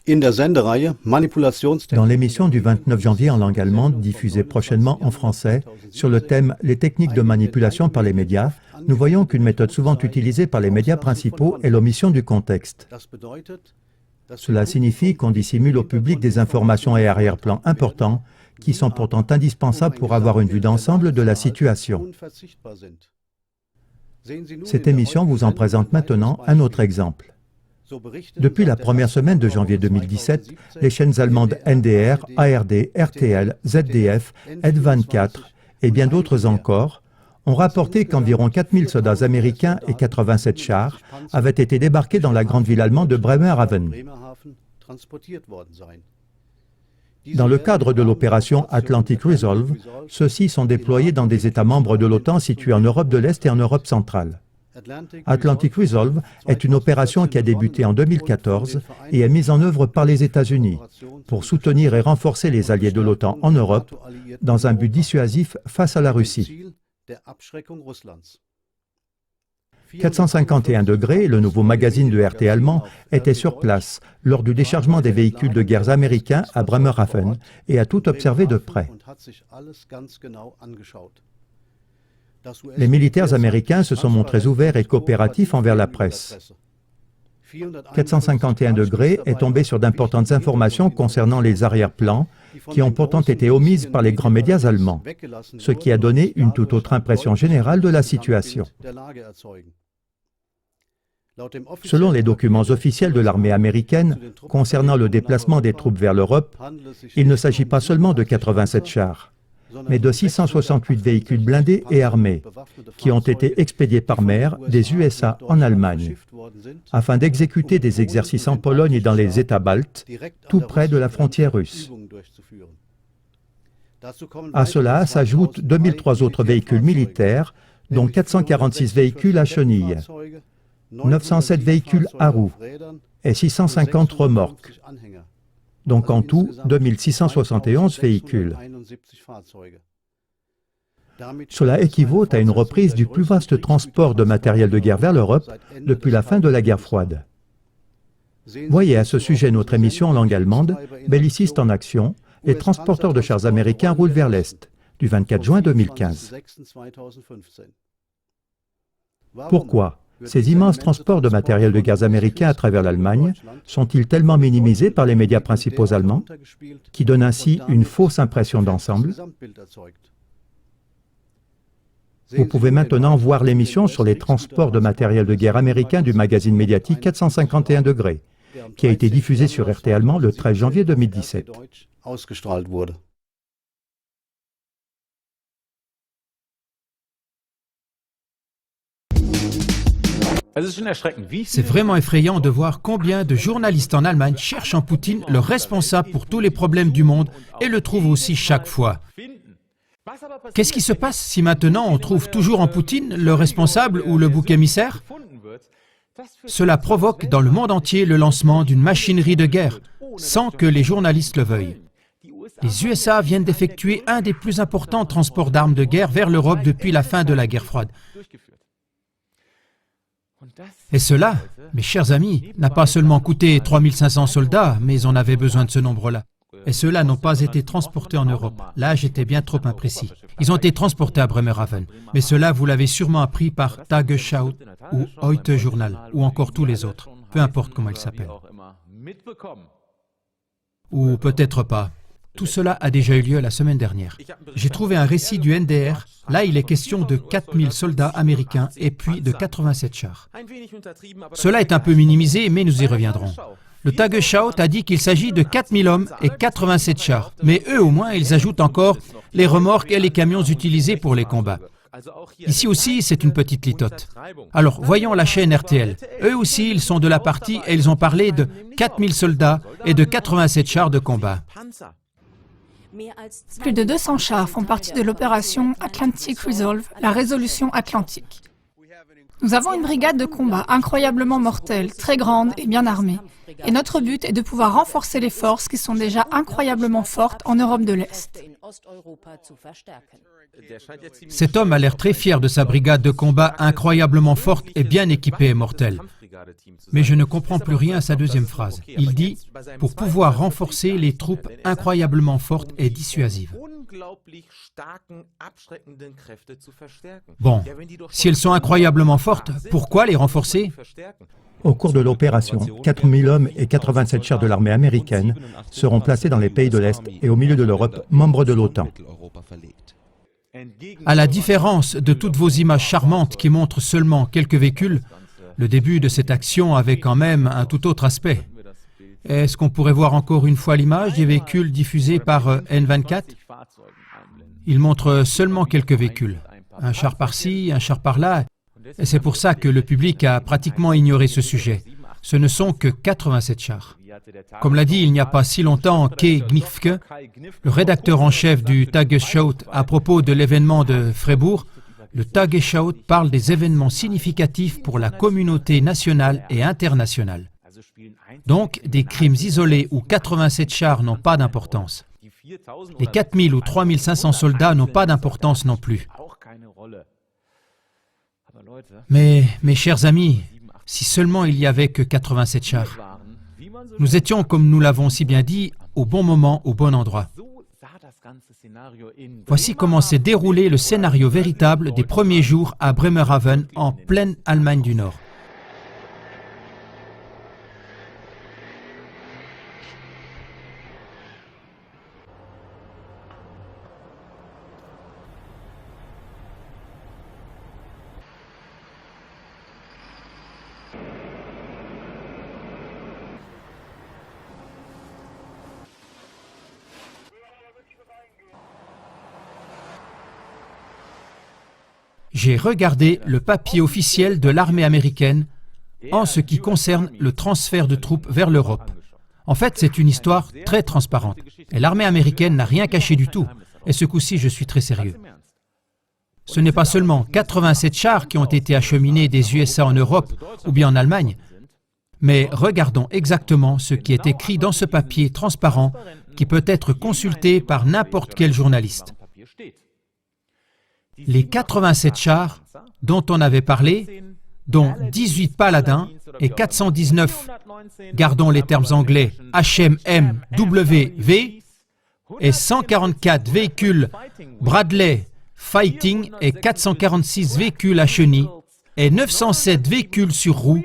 Dans l'émission du 29 janvier en langue allemande, diffusée prochainement en français, sur le thème « Les techniques de manipulation par les médias », nous voyons qu'une méthode souvent utilisée par les médias principaux est l'omission du contexte. Cela signifie qu'on dissimule au public des informations et arrière-plans importants qui sont pourtant indispensables pour avoir une vue d'ensemble de la situation. Cette émission vous en présente maintenant un autre exemple. Depuis la première semaine de janvier 2017, les chaînes allemandes NDR, ARD, RTL, ZDF, N24 et bien d'autres encore ont rapporté qu'environ 4000 soldats américains et 87 chars avaient été débarqués dans la grande ville allemande de Bremerhaven. Dans le cadre de l'opération Atlantic Resolve, ceux-ci sont déployés dans des États membres de l'OTAN situés en Europe de l'Est et en Europe centrale. Atlantic Resolve est une opération qui a débuté en 2014 et est mise en œuvre par les États-Unis pour soutenir et renforcer les alliés de l'OTAN en Europe dans un but dissuasif face à la Russie. 451 degrés, le nouveau magazine de RT allemand, était sur place lors du déchargement des véhicules de guerre américains à Bremerhaven et a tout observé de près. Les militaires américains se sont montrés ouverts et coopératifs envers la presse. 451 degrés est tombé sur d'importantes informations concernant les arrière-plans qui ont pourtant été omises par les grands médias allemands, ce qui a donné une toute autre impression générale de la situation. Selon les documents officiels de l'armée américaine concernant le déplacement des troupes vers l'Europe, il ne s'agit pas seulement de 87 chars, mais de 668 véhicules blindés et armés, qui ont été expédiés par mer des USA en Allemagne, afin d'exécuter des exercices en Pologne et dans les États baltes, tout près de la frontière russe. À cela s'ajoutent 2003 autres véhicules militaires, dont 446 véhicules à chenilles, 907 véhicules à roues et 650 remorques. Donc en tout, 2671 véhicules. Cela équivaut à une reprise du plus vaste transport de matériel de guerre vers l'Europe depuis la fin de la guerre froide. Voyez à ce sujet notre émission en langue allemande, Bellicistes en action, les transporteurs de chars américains roulent vers l'Est, du 24 juin 2015. Pourquoi ces immenses transports de matériel de guerre américain à travers l'Allemagne sont-ils tellement minimisés par les médias principaux allemands, qui donnent ainsi une fausse impression d'ensemble? Vous pouvez maintenant voir l'émission sur les transports de matériel de guerre américain du magazine médiatique 451 degrés, qui a été diffusée sur RT allemand le 13 janvier 2017. C'est vraiment effrayant de voir combien de journalistes en Allemagne cherchent en Poutine le responsable pour tous les problèmes du monde et le trouvent aussi chaque fois. Qu'est-ce qui se passe si maintenant on trouve toujours en Poutine le responsable ou le bouc émissaire? Cela provoque dans le monde entier le lancement d'une machinerie de guerre, sans que les journalistes le veuillent. Les USA viennent d'effectuer un des plus importants transports d'armes de guerre vers l'Europe depuis la fin de la guerre froide. Et cela, mes chers amis, n'a pas seulement coûté 3500 soldats, mais on avait besoin de ce nombre-là. Et ceux-là n'ont pas été transportés en Europe. Là, j'étais bien trop imprécis. Ils ont été transportés à Bremerhaven. Mais cela, vous l'avez sûrement appris par Tagesschau ou Heute Journal, ou encore tous les autres, peu importe comment ils s'appellent. Ou peut-être pas. Tout cela a déjà eu lieu la semaine dernière. J'ai trouvé un récit du NDR. Là, il est question de 4000 soldats américains et puis de 87 chars. Cela est un peu minimisé, mais nous y reviendrons. Le Tagesschau a dit qu'il s'agit de 4000 hommes et 87 chars. Mais eux, au moins, ils ajoutent encore les remorques et les camions utilisés pour les combats. Ici aussi, c'est une petite litote. Alors, voyons la chaîne RTL. Eux aussi, ils sont de la partie et ils ont parlé de 4000 soldats et de 87 chars de combat. Plus de 200 chars font partie de l'opération Atlantic Resolve, la résolution atlantique. Nous avons une brigade de combat incroyablement mortelle, très grande et bien armée. Et notre but est de pouvoir renforcer les forces qui sont déjà incroyablement fortes en Europe de l'Est. Cet homme a l'air très fier de sa brigade de combat incroyablement forte et bien équipée et mortelle. Mais je ne comprends plus rien à sa deuxième phrase. Il dit « pour pouvoir renforcer les troupes incroyablement fortes et dissuasives ». Bon, si elles sont incroyablement fortes, pourquoi les renforcer? Au cours de l'opération, 4000 hommes et 87 chars de l'armée américaine seront placés dans les pays de l'Est et au milieu de l'Europe, membres de l'OTAN. À la différence de toutes vos images charmantes qui montrent seulement quelques véhicules, le début de cette action avait quand même un tout autre aspect. Est-ce qu'on pourrait voir encore une fois l'image des véhicules diffusés par N24? Il montre seulement quelques véhicules. Un char par-ci, un char par-là. Et c'est pour ça que le public a pratiquement ignoré ce sujet. Ce ne sont que 87 chars. Comme l'a dit il n'y a pas si longtemps Kai Gnifke, le rédacteur en chef du Tagesschau à propos de l'événement de Freiburg, le Tagesschau parle des événements significatifs pour la communauté nationale et internationale. Donc, des crimes isolés où 87 chars n'ont pas d'importance. Les 4000 ou 3500 soldats n'ont pas d'importance non plus. Mais, mes chers amis, si seulement il n'y avait que 87 chars, nous étions, comme nous l'avons si bien dit, au bon moment, au bon endroit. Voici comment s'est déroulé le scénario véritable des premiers jours à Bremerhaven, en pleine Allemagne du Nord. J'ai regardé le papier officiel de l'armée américaine en ce qui concerne le transfert de troupes vers l'Europe. En fait, c'est une histoire très transparente. Et l'armée américaine n'a rien caché du tout. Et ce coup-ci, je suis très sérieux. Ce n'est pas seulement 87 chars qui ont été acheminés des USA en Europe ou bien en Allemagne, mais regardons exactement ce qui est écrit dans ce papier transparent qui peut être consulté par n'importe quel journaliste. Les 87 chars dont on avait parlé, dont 18 Paladins et 419, gardons les termes anglais, HMMWV, et 144 véhicules Bradley Fighting et 446 véhicules à chenilles et 907 véhicules sur roues,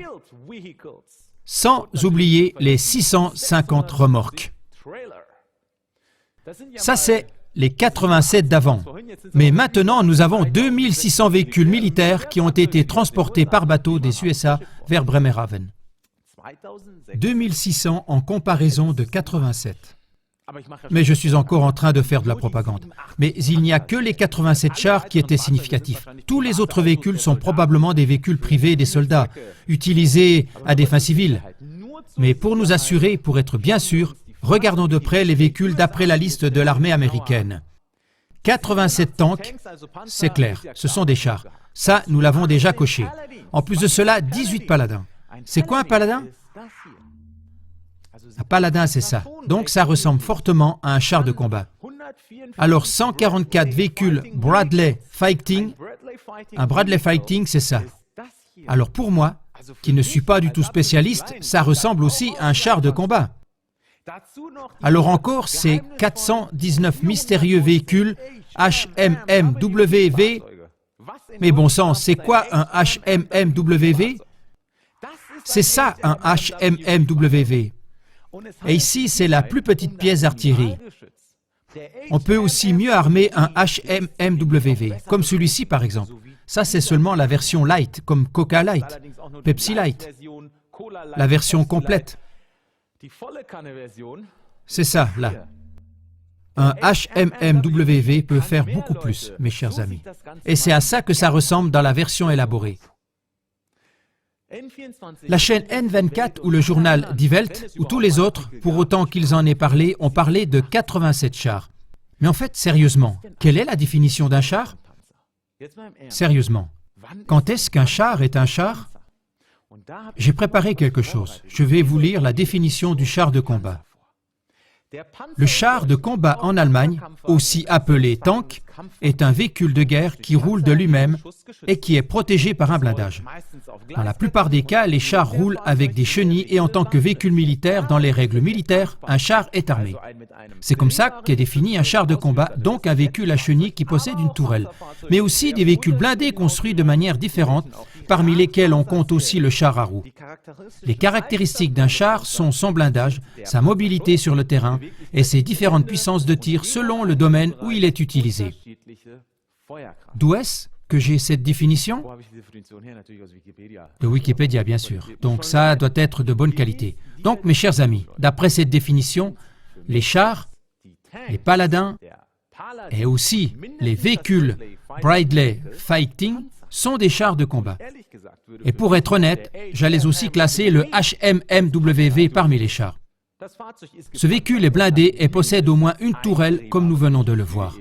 sans oublier les 650 remorques. Ça, c'est les 87 d'avant. Mais maintenant, nous avons 2600 véhicules militaires qui ont été transportés par bateau des USA vers Bremerhaven. 2600 en comparaison de 87. Mais je suis encore en train de faire de la propagande. Mais il n'y a que les 87 chars qui étaient significatifs. Tous les autres véhicules sont probablement des véhicules privés des soldats, utilisés à des fins civiles. Mais pour nous assurer, pour être bien sûr, regardons de près les véhicules d'après la liste de l'armée américaine. 87 tanks, c'est clair, ce sont des chars. Ça, nous l'avons déjà coché. En plus de cela, 18 Paladins. C'est quoi un Paladin? Un Paladin, c'est ça. Donc ça ressemble fortement à un char de combat. Alors 144 véhicules Bradley Fighting. Un Bradley Fighting, c'est ça. Alors pour moi, qui ne suis pas du tout spécialiste, ça ressemble aussi à un char de combat. Alors encore, ces 419 mystérieux véhicules HMMWV. Mais bon sang, c'est quoi un HMMWV? C'est ça un HMMWV. Et ici, c'est la plus petite pièce d'artillerie. On peut aussi mieux armer un HMMWV, comme celui-ci par exemple. Ça, c'est seulement la version light, comme Coca Light, Pepsi Light. La version complète. C'est ça, là. Un HMMWV peut faire beaucoup plus, mes chers amis. Et c'est à ça que ça ressemble dans la version élaborée. La chaîne N24 ou le journal Die Welt, ou tous les autres, pour autant qu'ils en aient parlé, ont parlé de 87 chars. Mais en fait, sérieusement, quelle est la définition d'un char? Sérieusement, quand est-ce qu'un char est un char? J'ai préparé quelque chose. Je vais vous lire la définition du char de combat. Le char de combat en Allemagne, aussi appelé tank, est un véhicule de guerre qui roule de lui-même et qui est protégé par un blindage. Dans la plupart des cas, les chars roulent avec des chenilles et en tant que véhicule militaire, dans les règles militaires, un char est armé. C'est comme ça qu'est défini un char de combat, donc un véhicule à chenilles qui possède une tourelle, mais aussi des véhicules blindés construits de manière différente, parmi lesquels on compte aussi le char à roues. Les caractéristiques d'un char sont son blindage, sa mobilité sur le terrain et ses différentes puissances de tir selon le domaine où il est utilisé. D'où est-ce que j'ai cette définition? De Wikipédia, bien sûr. Donc ça doit être de bonne qualité. Donc, mes chers amis, d'après cette définition, les chars, les paladins et aussi les véhicules Bradley Fighting sont des chars de combat. Et pour être honnête, j'allais aussi classer le HMMWV parmi les chars. Ce véhicule est blindé et possède au moins une tourelle, comme nous venons de le voir.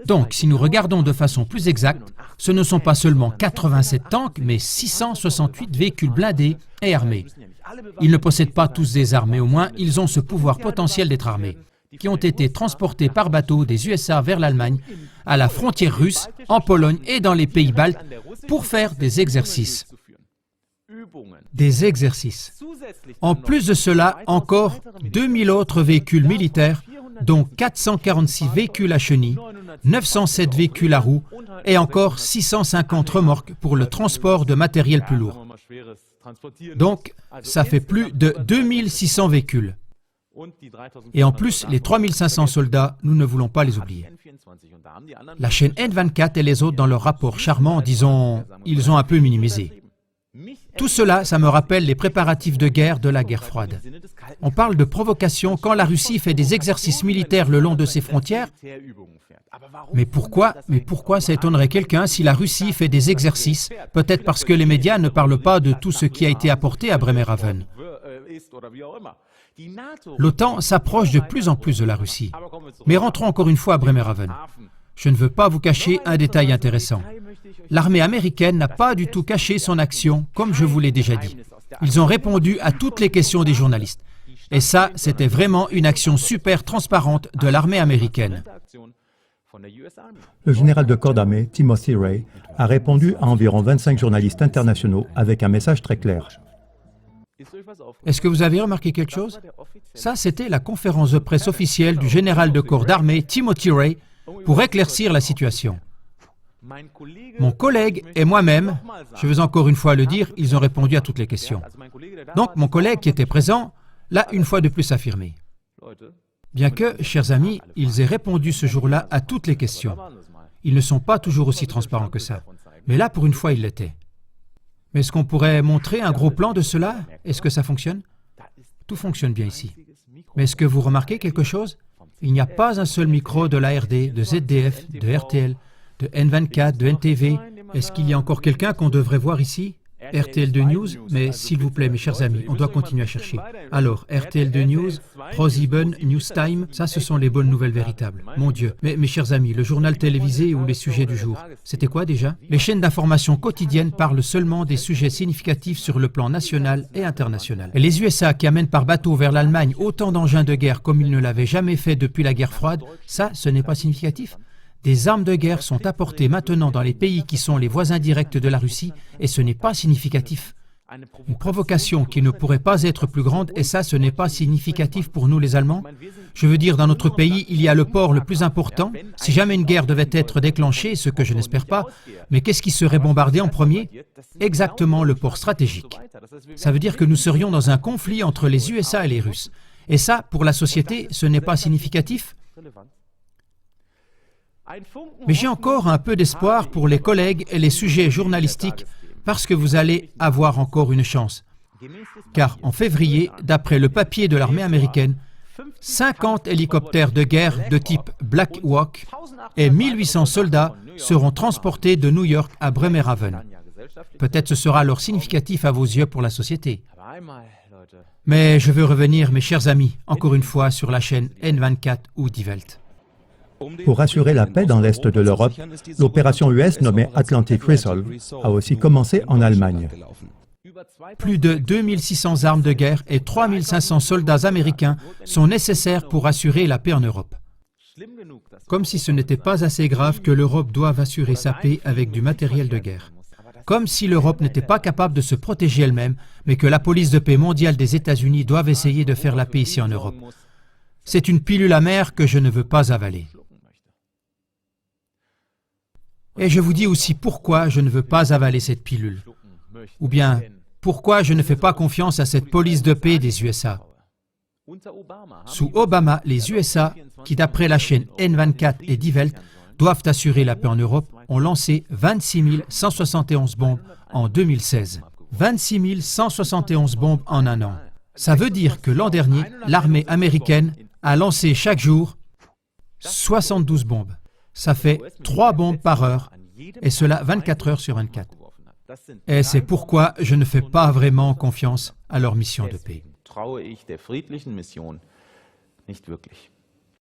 Donc, si nous regardons de façon plus exacte, ce ne sont pas seulement 87 tanks, mais 668 véhicules blindés et armés. Ils ne possèdent pas tous des armes, mais au moins ils ont ce pouvoir potentiel d'être armés, qui ont été transportés par bateau des USA vers l'Allemagne, à la frontière russe, en Pologne et dans les pays baltes, pour faire des exercices. Des exercices. En plus de cela, encore 2000 autres véhicules militaires, dont 446 véhicules à chenilles, 907 véhicules à roues et encore 650 remorques pour le transport de matériel plus lourd. Donc, ça fait plus de 2600 véhicules. Et en plus, les 3500 soldats, nous ne voulons pas les oublier. La chaîne N24 et les autres, dans leur rapport charmant, disons, ils ont un peu minimisé. Tout cela, ça me rappelle les préparatifs de guerre de la guerre froide. On parle de provocation quand la Russie fait des exercices militaires le long de ses frontières. Mais pourquoi ça étonnerait quelqu'un si la Russie fait des exercices? Peut-être parce que les médias ne parlent pas de tout ce qui a été apporté à Bremerhaven. L'OTAN s'approche de plus en plus de la Russie. Mais rentrons encore une fois à Bremerhaven. Je ne veux pas vous cacher un détail intéressant. L'armée américaine n'a pas du tout caché son action, comme je vous l'ai déjà dit. Ils ont répondu à toutes les questions des journalistes. Et ça, c'était vraiment une action super transparente de l'armée américaine. Le général de corps d'armée, Timothy Ray, a répondu à environ 25 journalistes internationaux avec un message très clair. Est-ce que vous avez remarqué quelque chose? Ça, c'était la conférence de presse officielle du général de corps d'armée, Timothy Ray, pour éclaircir la situation. Mon collègue et moi-même, je veux encore une fois le dire, ils ont répondu à toutes les questions. Donc, mon collègue qui était présent l'a une fois de plus affirmé. Bien que, chers amis, ils aient répondu ce jour-là à toutes les questions. Ils ne sont pas toujours aussi transparents que ça. Mais là, pour une fois, ils l'étaient. Mais est-ce qu'on pourrait montrer un gros plan de cela? Est-ce que ça fonctionne? Tout fonctionne bien ici. Mais est-ce que vous remarquez quelque chose? Il n'y a pas un seul micro de l'ARD, de ZDF, de RTL, de N24, de NTV. Est-ce qu'il y a encore quelqu'un qu'on devrait voir ici? RTL2 News, mais s'il vous plaît, mes chers amis, on doit continuer à chercher. Alors, RTL2 News, ProSieben, Newstime, ça, ce sont les bonnes nouvelles véritables. Mon Dieu. Mais mes chers amis, le journal télévisé ou les sujets du jour, c'était quoi déjà? Les chaînes d'information quotidiennes parlent seulement des sujets significatifs sur le plan national et international. Et les USA qui amènent par bateau vers l'Allemagne autant d'engins de guerre comme ils ne l'avaient jamais fait depuis la guerre froide, ça, ce n'est pas significatif? Des armes de guerre sont apportées maintenant dans les pays qui sont les voisins directs de la Russie et ce n'est pas significatif. Une provocation qui ne pourrait pas être plus grande et ça, ce n'est pas significatif pour nous les Allemands. Je veux dire, dans notre pays, il y a le port le plus important. Si jamais une guerre devait être déclenchée, ce que je n'espère pas, mais qu'est-ce qui serait bombardé en premier? Exactement le port stratégique. Ça veut dire que nous serions dans un conflit entre les USA et les Russes. Et ça, pour la société, ce n'est pas significatif? Mais j'ai encore un peu d'espoir pour les collègues et les sujets journalistiques parce que vous allez avoir encore une chance. Car en février, d'après le papier de l'armée américaine, 50 hélicoptères de guerre de type Black Hawk et 1800 soldats seront transportés de New York à Bremerhaven. Peut-être ce sera alors significatif à vos yeux pour la société. Mais je veux revenir, mes chers amis, encore une fois sur la chaîne N24 ou Die Welt. Pour assurer la paix dans l'Est de l'Europe, l'opération US nommée Atlantic Resolve a aussi commencé en Allemagne. Plus de 2600 armes de guerre et 3500 soldats américains sont nécessaires pour assurer la paix en Europe. Comme si ce n'était pas assez grave que l'Europe doive assurer sa paix avec du matériel de guerre. Comme si l'Europe n'était pas capable de se protéger elle-même, mais que la police de paix mondiale des États-Unis doive essayer de faire la paix ici en Europe. C'est une pilule amère que je ne veux pas avaler. Et je vous dis aussi pourquoi je ne veux pas avaler cette pilule. Ou bien, pourquoi je ne fais pas confiance à cette police de paix des USA. Sous Obama, les USA, qui d'après la chaîne N24 et Die Welt, doivent assurer la paix en Europe, ont lancé 26 171 bombes en 2016. 26 171 bombes en un an. Ça veut dire que l'an dernier, l'armée américaine a lancé chaque jour 72 bombes. Ça fait 3 bombes par heure, et cela 24 heures sur 24. Et c'est pourquoi je ne fais pas vraiment confiance à leur mission de paix. Traue ich der friedlichen Mission nicht wirklich.